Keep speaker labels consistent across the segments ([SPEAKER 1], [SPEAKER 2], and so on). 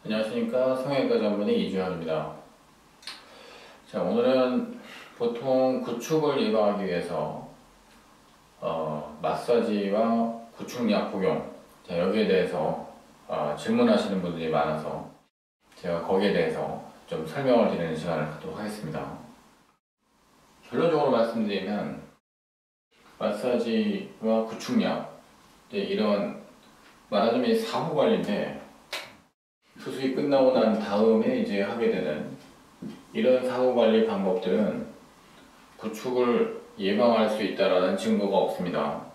[SPEAKER 1] 안녕하십니까. 성형외과 전문의 이주현입니다. 자, 오늘은 보통 구축을 예방하기 위해서 마사지와 구축약 복용, 자, 여기에 대해서 질문하시는 분들이 많아서 제가 거기에 대해서 좀 설명을 드리는 시간을 갖도록 하겠습니다. 결론적으로 말씀드리면 마사지와 구축약, 이런 말하자면 사후관리인데, 수술이 끝나고 난 다음에 이제 하게 되는 이런 사후관리 방법들은 구축을 예방할 수 있다라는 증거가 없습니다.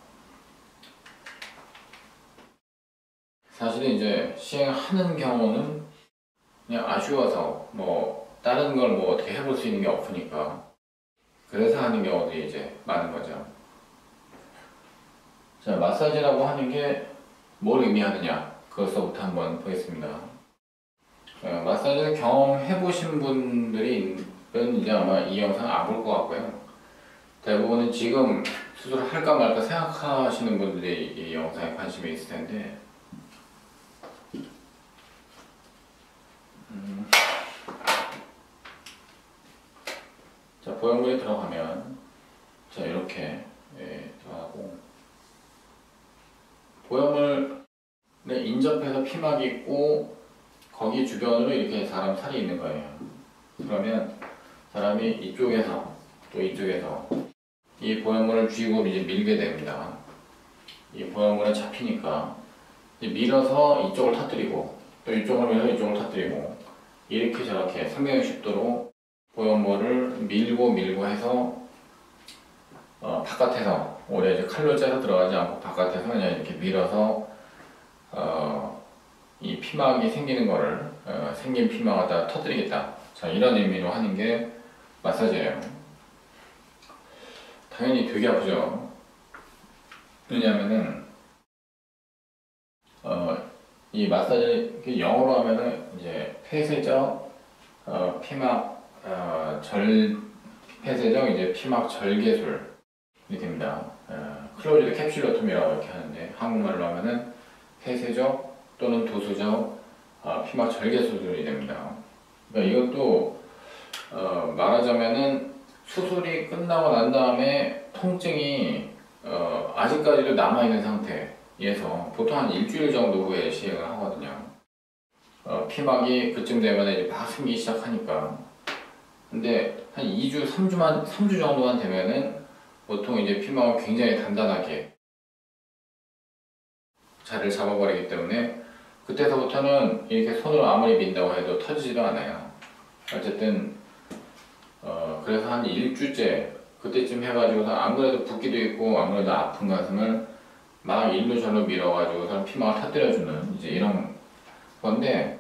[SPEAKER 1] 사실은 이제 시행하는 경우는 그냥 아쉬워서 다른 걸 어떻게 해볼 수 있는 게 없으니까 그래서 하는 경우들이 이제 많은 거죠. 자, 마사지라고 하는 게 뭘 의미하느냐, 그것부터 한번 보겠습니다. 마사지를 경험해보신 분들은 이제 아마 이 영상 안 볼 것 같고요. 대부분은 지금 수술을 할까 말까 생각하시는 분들이 이 영상에 관심이 있을 텐데, 자, 보형물에 들어가면 자, 이렇게 들어가고, 보형물에 인접해서 피막이 있고 거기 주변으로 이렇게 사람 살이 있는 거예요. 그러면 사람이 이쪽에서 또 이쪽에서 이 보형물을 쥐고 이제 밀게 됩니다. 이 보형물에 잡히니까 이제 밀어서 이쪽을 터뜨리고 또 이쪽을 밀어서 이쪽을 터뜨리고 이렇게 저렇게 360도로 보형물을 밀고 해서 바깥에서 오래 이제 칼로 째서 들어가지 않고 바깥에서 그냥 이렇게 밀어서 이 피막이 생기는 거를 생긴 피막을 다 터뜨리겠다. 자, 이런 의미로 하는 게 마사지예요. 당연히 되게 아프죠. 왜냐하면은 이 마사지 영어로 하면은 이제 폐쇄적 피막 폐쇄적 이제 피막 절개술이 됩니다. 클로즈드 캡슐러톰이라고 이렇게 하는데 한국말로 하면은 폐쇄적 또는 도수적 피막 절개 수술이 됩니다. 그러니까 이것도 말하자면은 수술이 끝나고 난 다음에 통증이 아직까지도 남아있는 상태에서 보통 한 일주일 정도 후에 시행을 하거든요. 피막이 그쯤 되면 이제 막 생기기 시작하니까. 근데 한 2주, 3주 정도만 되면은 보통 이제 피막은 굉장히 단단하게 자리를 잡아버리기 때문에 그때서부터는 이렇게 손으로 아무리 민다고 해도 터지지도 않아요. 어쨌든 그래서 한 일주째 그때쯤 해가지고서 안 그래도 붓기도 있고 안 그래도 아픈 가슴을 막 일로 절로 밀어가지고서 피막을 터뜨려주는 이제 이런 건데,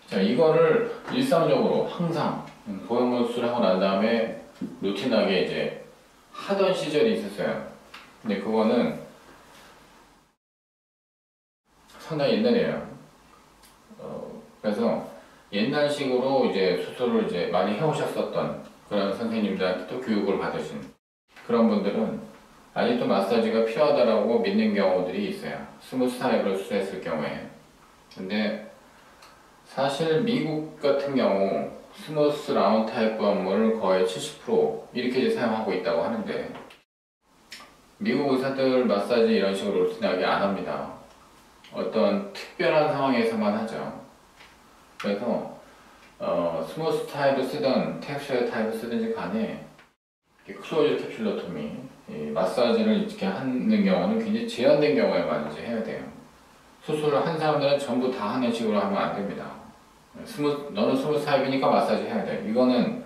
[SPEAKER 1] 자, 이거를 일상적으로 항상 보형물 수술하고 난 다음에 루틴하게 이제 하던 시절이 있었어요. 근데 그거는 상당히 옛날이에요. 그래서 옛날식으로 이제 수술을 이제 많이 해오셨었던 그런 선생님들한테 또 교육을 받으신 그런 분들은 아직도 마사지가 필요하다라고 믿는 경우들이 있어요. 스무스 타입으로 수술했을 경우에. 근데 사실 미국 같은 경우 스무스 라운드 타입 보형물을 거의 70% 이렇게 이제 사용하고 있다고 하는데, 미국 의사들 마사지 이런 식으로 루틴하게 안 합니다. 어떤 특별한 상황에서만 하죠. 그래서 스무스 타입을 쓰든 텍스처 타입을 쓰든지 간에 클로즈 캡슐러토미 마사지를 이렇게 하는 경우는 굉장히 제한된 경우에만 이제 해야 돼요. 수술을 한 사람들은 전부 다 하는 식으로 하면 안 됩니다. 너는 스무스 타입이니까 마사지 해야 돼. 이거는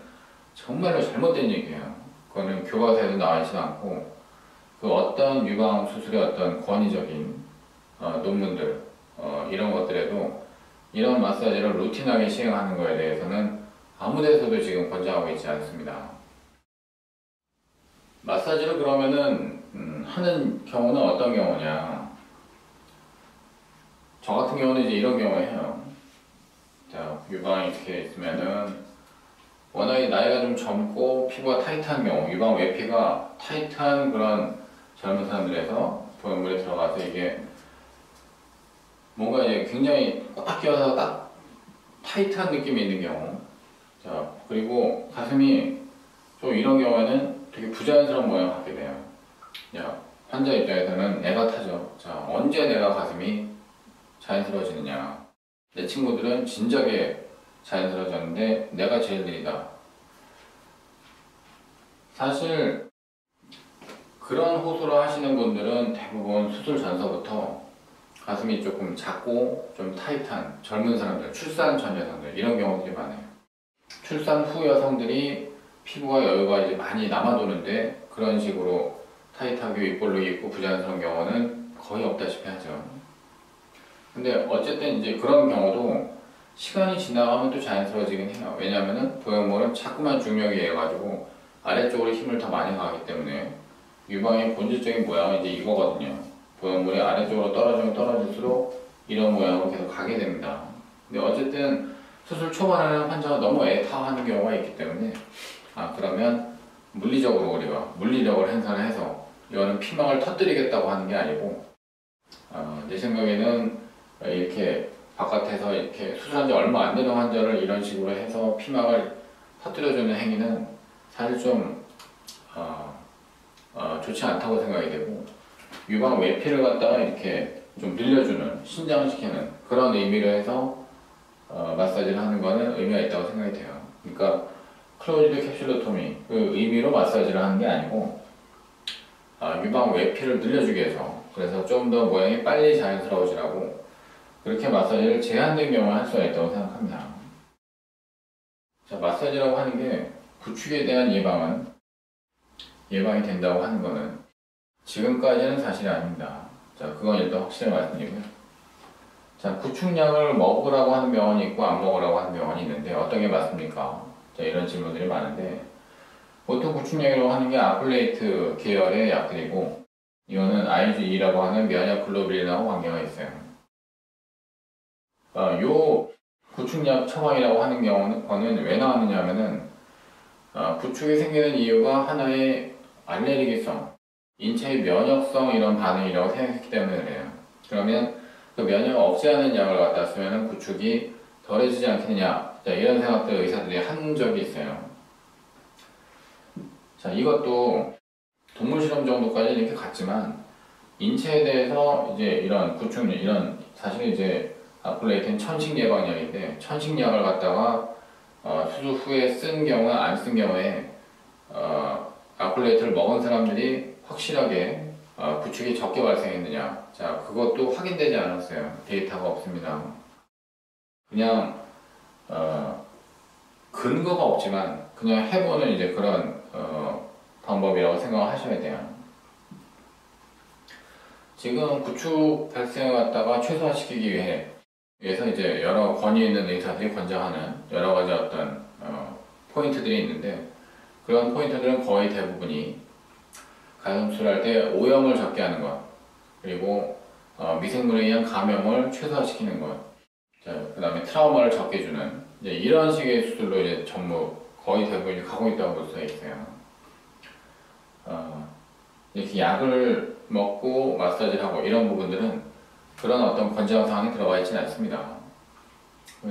[SPEAKER 1] 정말로 잘못된 얘기예요. 그거는 교과서에도 나와 있지 않고 그 어떤 유방 수술의 어떤 권위적인 논문들 이런 것들에도 이런 마사지를 루틴하게 시행하는 것에 대해서는 아무 데서도 지금 권장하고 있지 않습니다. 마사지를 그러면은 하는 경우는 어떤 경우냐, 저 같은 경우는 이제 이런 경우에 해요. 자, 유방이 이렇게 있으면은 워낙에 나이가 좀 젊고 피부가 타이트한 경우, 유방 외피가 타이트한 그런 젊은 사람들에서 보형물에 들어가서 이게 뭔가 이제 굉장히 꽉 끼어서 딱 타이트한 느낌이 있는 경우, 자 그리고 가슴이 좀 이런 경우에는 되게 부자연스러운 모양을 갖게 돼요. 자, 환자 입장에서는 애가 타죠. 자, 언제 내가 가슴이 자연스러워지느냐. 내 친구들은 진작에 자연스러워졌는데 내가 제일 느리다. 사실 그런 호소를 하시는 분들은 대부분 수술 전서부터 가슴이 조금 작고 좀 타이트한 젊은 사람들, 출산 전 여성들 이런 경우들이 많아요. 출산 후 여성들이 피부가 여유가 이제 많이 남아도는데 그런 식으로 타이트하게 윗볼록 입고 부자연스러운 경우는 거의 없다시피 하죠. 근데 어쨌든 이제 그런 경우도 시간이 지나가면 또 자연스러워지긴 해요. 왜냐하면은 보형물은 자꾸만 중력이 해가지고 아래쪽으로 힘을 더 많이 가하기 때문에 유방의 본질적인 모양은 이제 이거거든요. 보형물이 아래쪽으로 떨어지면 떨어질수록 이런 모양으로 계속 가게 됩니다. 근데 어쨌든 수술 초반에는 환자가 너무 애타하는 경우가 있기 때문에 그러면 물리적으로 우리가 물리력을 행사를 해서 이거는 피막을 터뜨리겠다고 하는 게 아니고 내 생각에는 이렇게 바깥에서 이렇게 수술한 지 얼마 안 되는 환자를 이런 식으로 해서 피막을 터뜨려주는 행위는 사실 좀 좋지 않다고 생각이 되고 유방 외피를 갖다가 이렇게 좀 늘려주는 신장시키는 그런 의미로 해서 마사지를 하는 거는 의미가 있다고 생각이 돼요. 그러니까 클로즈드 캡슐로토미 그 의미로 마사지를 하는 게 아니고 유방 외피를 늘려주기 위해서 그래서 좀 더 모양이 빨리 자연스러워지라고 그렇게 마사지를 제한된 경우에 할 수가 있다고 생각합니다. 자, 마사지라고 하는 게 구축에 대한 예방이 된다고 하는 거는 지금까지는 사실이 아닙니다. 자, 그건 일단 확실히 말씀드리고요. 자, 구축약을 먹으라고 하는 병원이 있고 안 먹으라고 하는 병원이 있는데 어떤 게 맞습니까? 자, 이런 질문들이 많은데 보통 구축약이라고 하는 게 아플레이트 계열의 약들이고 이거는 IgE라고 하는 면역 글로뷸린하고 관계가 있어요. 요 구축약 처방이라고 하는 경우는 왜 나왔느냐 하면은 구축이 생기는 이유가 하나의 알레르기성, 인체의 면역성 이런 반응이라고 생각했기 때문에 그래요. 그러면 그 면역을 억제하는 약을 갖다 쓰면 구축이 덜해지지 않겠느냐, 자, 이런 생각들 의사들이 한 적이 있어요. 자, 이것도 동물 실험 정도까지 이렇게 갔지만 인체에 대해서 이제 이런 구축, 이런 사실 이제 아플레이트는 천식 예방약인데 천식약을 갖다가 수술 후에 쓴 경우나 안 쓴 경우에 아플레이트를 먹은 사람들이 확실하게 구축이 적게 발생했느냐, 자, 그것도 확인되지 않았어요. 데이터가 없습니다. 그냥 근거가 없지만 그냥 해보는 이제 그런 방법이라고 생각하셔야 돼요. 지금 구축 발생을 갖다가 최소화시키기 위해서 이제 여러 권위 있는 의사들이 권장하는 여러 가지 어떤 포인트들이 있는데 그런 포인트들은 거의 대부분이 가슴수술할 때 오염을 적게 하는 것, 그리고 미생물에 의한 감염을 최소화시키는 것, 그 다음에 트라우마를 적게 주는 이제 이런 식의 수술로 이제 전부 거의 대부분이 가고 있다고 볼 수가 있어요. 이렇게 약을 먹고 마사지를 하고 이런 부분들은 그런 어떤 권장 사항이 들어가 있지는 않습니다.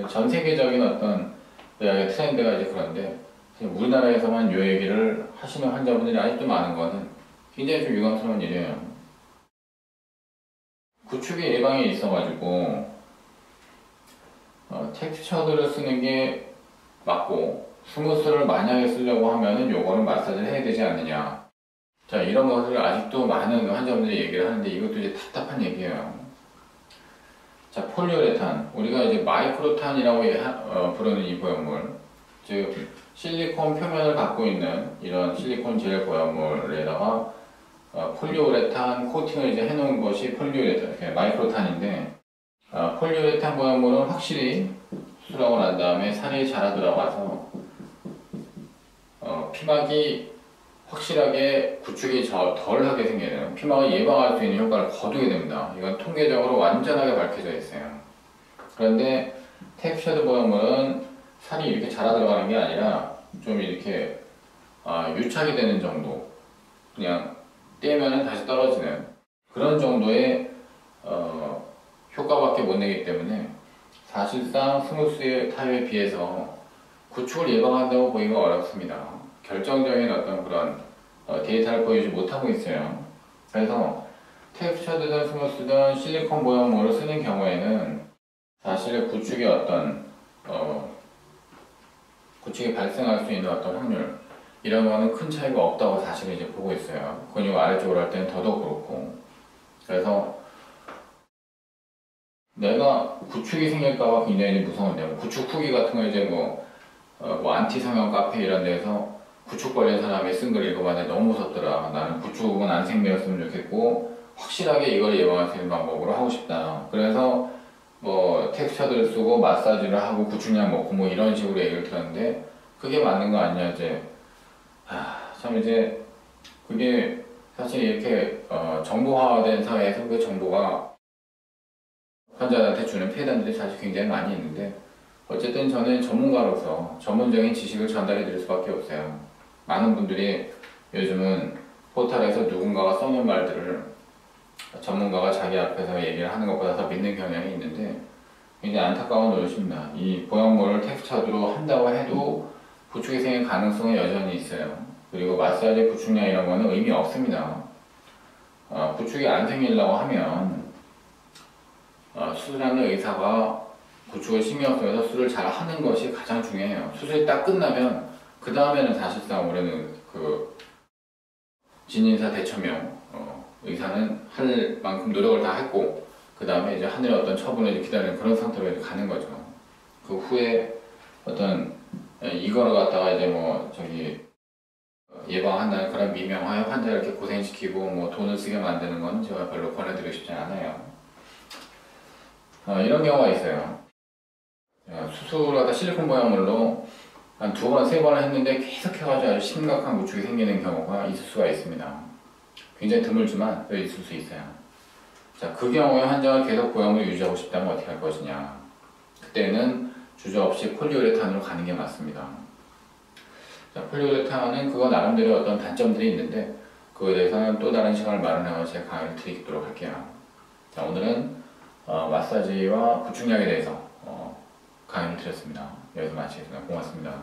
[SPEAKER 1] 전 세계적인 어떤 의학의 트렌드가 이제 그런데 우리나라에서만 이 얘기를 하시는 환자분들이 아직도 많은 거는 굉장히 좀 유감스러운 일이에요. 구축의 예방에 있어가지고 텍스처들을 쓰는 게 맞고 스무스를 만약에 쓰려고 하면은 요거는 마사지를 해야 되지 않느냐, 자, 이런 것을 아직도 많은 환자분들이 얘기를 하는데 이것도 이제 답답한 얘기예요. 자, 폴리우레탄, 우리가 이제 마이크로탄이라고 부르는 이 보형물, 즉 실리콘 표면을 갖고 있는 이런 실리콘 젤 보형물에다가 폴리우레탄 코팅을 이제 해놓은 것이 폴리우레탄, 마이크로탄인데 폴리우레탄 보형물은 확실히 수술하고 난 다음에 살이 자라 들어가서 피막이 확실하게 구축이 덜하게 생기는, 피막을 예방할 수 있는 효과를 거두게 됩니다. 이건 통계적으로 완전하게 밝혀져 있어요. 그런데 텍스처드 보형물은 살이 이렇게 자라 들어가는 게 아니라 좀 이렇게 유착이 되는 정도, 그냥 떼면은 다시 떨어지는 그런 정도의 효과밖에 못 내기 때문에 사실상 스무스 타입에 비해서 구축을 예방한다고 보기가 어렵습니다. 결정적인 어떤 그런 데이터를 보여주지 못하고 있어요. 그래서 텍스처드든 스무스든 실리콘 보형물을 쓰는 경우에는 사실 구축의 어떤 구축이 발생할 수 있는 어떤 확률 이런 거는 큰 차이가 없다고 사실 이제 보고 있어요. 근육 아래쪽으로 할 때는 더더욱 그렇고. 그래서 내가 구축이 생길까봐 굉장히 무서운데, 구축 후기 같은 거 이제 뭐 안티 성형 카페 이런 데서 구축 걸린 사람이 쓴 글 읽어봤는데 너무 무섭더라. 나는 구축은 안 생겼으면 좋겠고 확실하게 이걸 예방할 수 있는 방법으로 하고 싶다. 그래서 뭐 텍스처들을 쓰고 마사지를 하고 구축약 먹고 뭐 이런 식으로 얘기를 들었는데 그게 맞는 거 아니냐 이제. 참 이제 그게 사실 이렇게 정보화된 사회에서 그 정보가 환자한테 주는 폐단들이 사실 굉장히 많이 있는데, 어쨌든 저는 전문가로서 전문적인 지식을 전달해 드릴 수밖에 없어요. 많은 분들이 요즘은 포털에서 누군가가 써놓은 말들을 전문가가 자기 앞에서 얘기를 하는 것보다 더 믿는 경향이 있는데 굉장히 안타까운 노릇입니다. 이 보형물을 텍스처드로 한다고 해도 구축이 생길 가능성은 여전히 있어요. 그리고 마사지, 구축약 이런 거는 의미 없습니다. 구축이 안 생기려고 하면 수술하는 의사가 구축을 신경 써서 수술을 잘 하는 것이 가장 중요해요. 수술이 딱 끝나면 그 다음에는 사실상 우리는 그 진인사 대처명 의사는 할 만큼 노력을 다 했고 그 다음에 이제 하늘의 어떤 처분을 이제 기다리는 그런 상태로 이제 가는 거죠. 그 후에 어떤 이거를 갖다가 이제 뭐 저기 예방한다는 그런 미명하에 환자를 이렇게 고생시키고 뭐 돈을 쓰게 만드는 건 제가 별로 권해드리고 싶지 않아요. 이런 경우가 있어요. 수술을 하다 실리콘 보형물로 한 2번, 3번을 했는데 계속 해가지고 아주 심각한 구축이 생기는 경우가 있을 수가 있습니다. 굉장히 드물지만 있을 수 있어요. 자, 그 경우에 환자가 계속 보형물을 유지하고 싶다면 어떻게 할 것이냐. 그때는 주저없이 폴리우레탄으로 가는 게 맞습니다. 자, 폴리우레탄은 그거 나름대로 어떤 단점들이 있는데 그거에 대해서는 또 다른 시간을 마련해서 제가 강의를 드리도록 할게요. 자, 오늘은 마사지와 구축약에 대해서 강의를 드렸습니다. 여기서 마치겠습니다. 고맙습니다.